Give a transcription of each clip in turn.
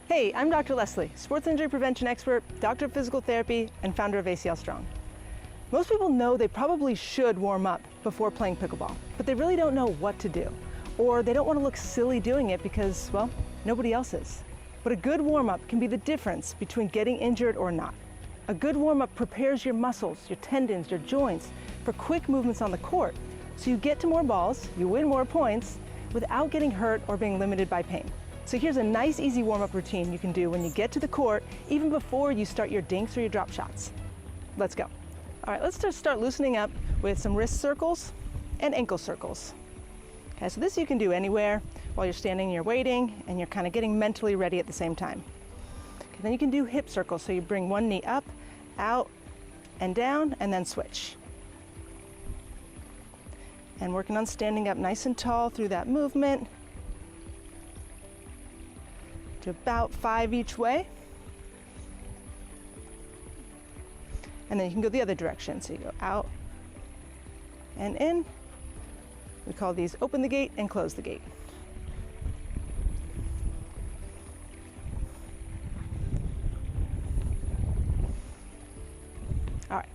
Hey, I'm Dr. Leslie, sports injury prevention expert, doctor of physical therapy, and founder of ACL Strong. Most people know they probably should warm up before playing pickleball, but they really don't know what to do. Or they don't want to look silly doing it because, well, nobody else is. But a good warm-up can be the difference between getting injured or not. A good warm-up prepares your muscles, your tendons, your joints for quick movements on the court. So you get to more balls, you win more points, without getting hurt or being limited by pain. So here's a nice, easy warm-up routine you can do when you get to the court, even before you start your dinks or your drop shots. Let's go. All right, let's just start loosening up with some wrist circles and ankle circles. Okay, so this you can do anywhere while you're standing, you're waiting, and you're kind of getting mentally ready at the same time. Okay, then you can do hip circles, so you bring one knee up, out, and down, and then switch. And working on standing up nice and tall through that movement. To about 5 each way. And then you can go the other direction. So you go out and in. We call these open the gate and close the gate. All right,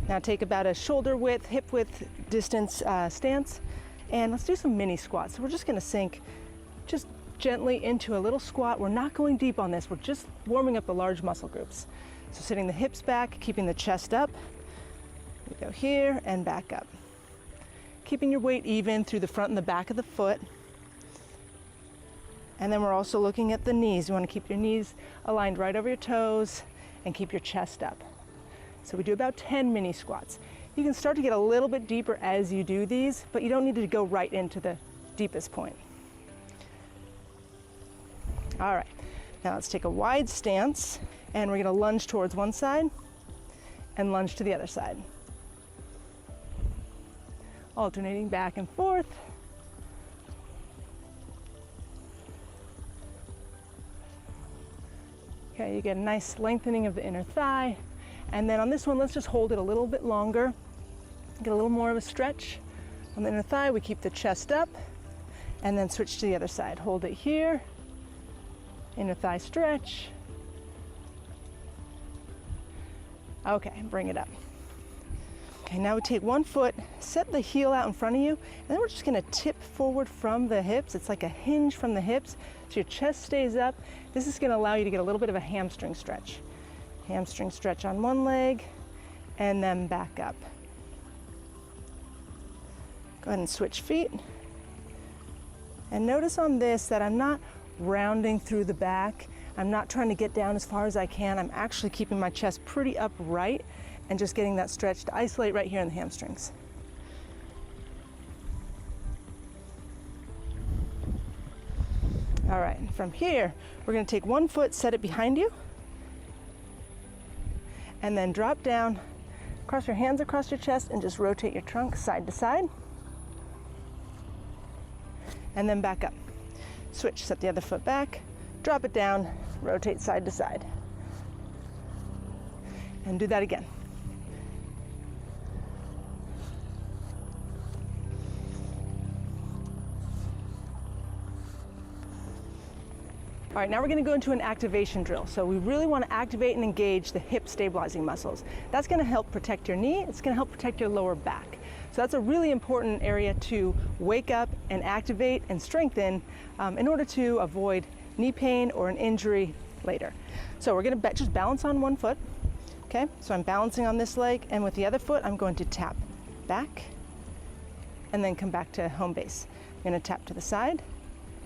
now take about a shoulder width, hip width distance stance, and let's do some mini squats. So we're just gonna sink just gently into a little squat. We're not going deep on this, we're just warming up the large muscle groups. So sitting the hips back, keeping the chest up. We go here and back up. Keeping your weight even through the front and the back of the foot. And then we're also looking at the knees. You want to keep your knees aligned right over your toes and keep your chest up. So we do about 10 mini squats. You can start to get a little bit deeper as you do these, but you don't need to go right into the deepest point. All right, now let's take a wide stance and we're gonna lunge towards one side and lunge to the other side. Alternating back and forth. Okay, you get a nice lengthening of the inner thigh. And then on this one, let's just hold it a little bit longer. Get a little more of a stretch. On the inner thigh, we keep the chest up and then switch to the other side. Hold it here. Inner thigh stretch. Okay, bring it up. Okay, now we take one foot, set the heel out in front of you, and then we're just gonna tip forward from the hips. It's like a hinge from the hips, so your chest stays up. This is gonna allow you to get a little bit of a hamstring stretch. Hamstring stretch on one leg, and then back up. Go ahead and switch feet. And notice on this that I'm not rounding through the back. I'm not trying to get down as far as I can. I'm actually keeping my chest pretty upright and just getting that stretch to isolate right here in the hamstrings. All right, from here, we're gonna take one foot, set it behind you, and then drop down, cross your hands across your chest and just rotate your trunk side to side. And then back up. Switch, set the other foot back, drop it down, rotate side to side. And do that again. All right, now we're gonna go into an activation drill. So we really wanna activate and engage the hip stabilizing muscles. That's gonna help protect your knee, it's gonna help protect your lower back. So that's a really important area to wake up and activate and strengthen in order to avoid knee pain or an injury later. So we're gonna just balance on one foot, okay? So I'm balancing on this leg, and with the other foot, I'm going to tap back and then come back to home base. I'm gonna tap to the side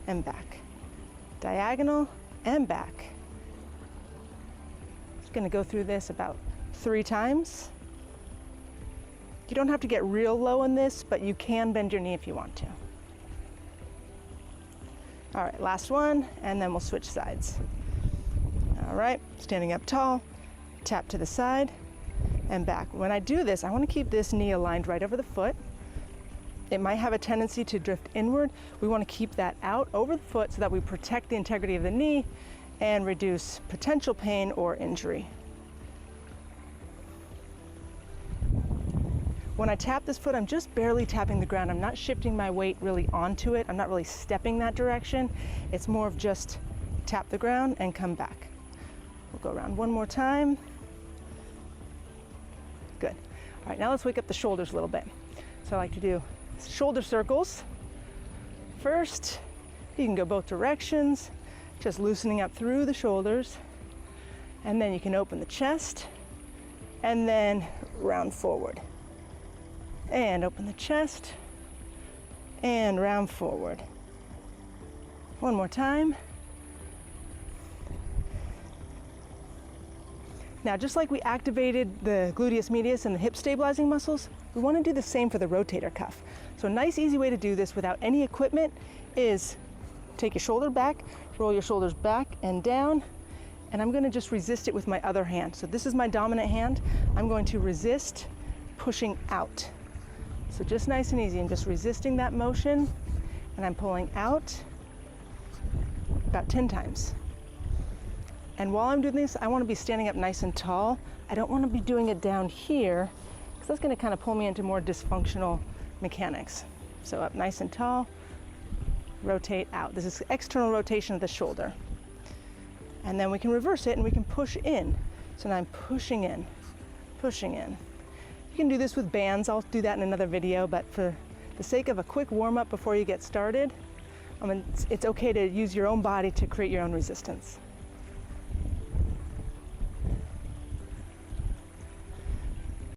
and back. Diagonal and back. Just gonna go through this about 3 times. You don't have to get real low in this, but you can bend your knee if you want to. All right, last one, and then we'll switch sides. All right, standing up tall, tap to the side and back. When I do this, I wanna keep this knee aligned right over the foot. It might have a tendency to drift inward. We want to keep that out over the foot so that we protect the integrity of the knee and reduce potential pain or injury. When I tap this foot, I'm just barely tapping the ground. I'm not shifting my weight really onto it. I'm not really stepping that direction. It's more of just tap the ground and come back. We'll go around one more time. Good. All right, now let's wake up the shoulders a little bit. So I like to do shoulder circles. First, you can go both directions, just loosening up through the shoulders. And then you can open the chest and then round forward. And open the chest and round forward. One more time. Now, just like we activated the gluteus medius and the hip stabilizing muscles, we want to do the same for the rotator cuff. So a nice, easy way to do this without any equipment is take your shoulder back, roll your shoulders back and down, and I'm going to just resist it with my other hand. So this is my dominant hand. I'm going to resist pushing out. So just nice and easy. I'm just resisting that motion, and I'm pulling out about 10 times. And while I'm doing this, I want to be standing up nice and tall. I don't want to be doing it down here, because that's going to kind of pull me into more dysfunctional mechanics. So up nice and tall, rotate out. This is external rotation of the shoulder. And then we can reverse it and we can push in. So now I'm pushing in, pushing in. You can do this with bands. I'll do that in another video, but for the sake of a quick warm-up before you get started, it's okay to use your own body to create your own resistance.